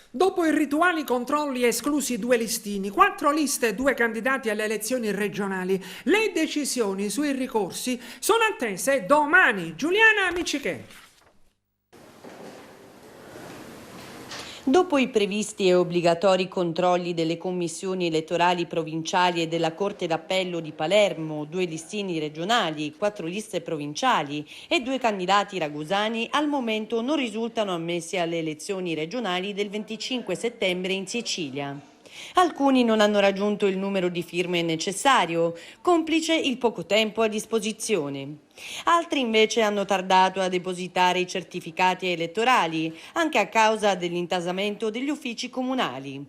Dopo i rituali controlli esclusi 2 listini, 4 liste e 2 candidati alle elezioni regionali, le decisioni sui ricorsi sono attese domani. Giuliana Micichè. Dopo i previsti e obbligatori controlli delle commissioni elettorali provinciali e della Corte d'Appello di Palermo, 2 listini regionali, 4 liste provinciali e 2 candidati ragusani, al momento non risultano ammessi alle elezioni regionali del 25 settembre in Sicilia. Alcuni non hanno raggiunto il numero di firme necessario, complice il poco tempo a disposizione. Altri invece hanno tardato a depositare i certificati elettorali, anche a causa dell'intasamento degli uffici comunali.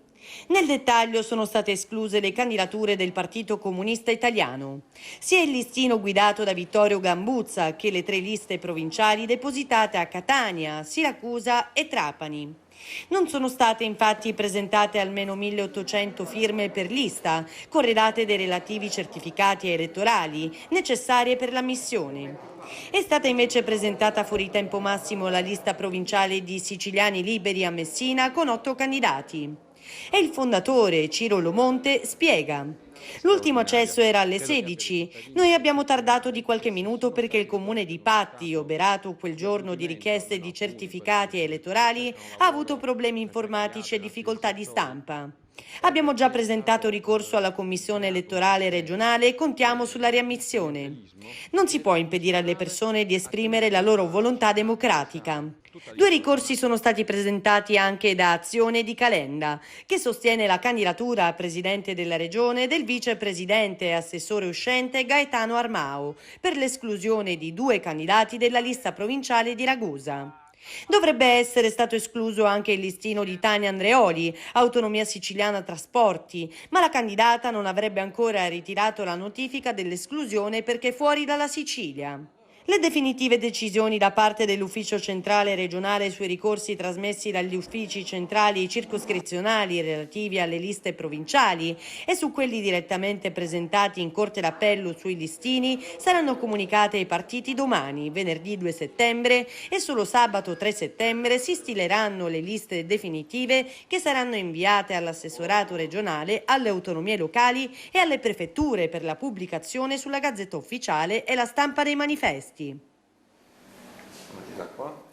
Nel dettaglio sono state escluse le candidature del Partito Comunista Italiano, sia il listino guidato da Vittorio Gambuzza che le 3 liste provinciali depositate a Catania, Siracusa e Trapani. Non sono state infatti presentate almeno 1800 firme per lista, corredate dei relativi certificati elettorali necessarie per l'ammissione. È stata invece presentata fuori tempo massimo la lista provinciale di Siciliani Liberi a Messina con 8 candidati. E il fondatore, Ciro Lomonte, spiega: l'ultimo accesso era alle 16. Noi abbiamo tardato di qualche minuto perché il comune di Patti, oberato quel giorno di richieste di certificati elettorali, ha avuto problemi informatici e difficoltà di stampa. Abbiamo già presentato ricorso alla Commissione elettorale regionale e contiamo sulla riammissione. Non si può impedire alle persone di esprimere la loro volontà democratica. 2 ricorsi sono stati presentati anche da Azione di Calenda, che sostiene la candidatura a presidente della regione del vicepresidente e assessore uscente Gaetano Armao per l'esclusione di 2 candidati della lista provinciale di Ragusa. Dovrebbe essere stato escluso anche il listino di Tania Andreoli, Autonomia Siciliana Trasporti, ma la candidata non avrebbe ancora ritirato la notifica dell'esclusione perché fuori dalla Sicilia. Le definitive decisioni da parte dell'Ufficio Centrale Regionale sui ricorsi trasmessi dagli uffici centrali circoscrizionali relativi alle liste provinciali e su quelli direttamente presentati in Corte d'Appello sui listini saranno comunicate ai partiti domani, venerdì 2 settembre, e solo sabato 3 settembre si stileranno le liste definitive che saranno inviate all'assessorato regionale, alle autonomie locali e alle prefetture per la pubblicazione sulla Gazzetta Ufficiale e la stampa dei manifesti. Qua.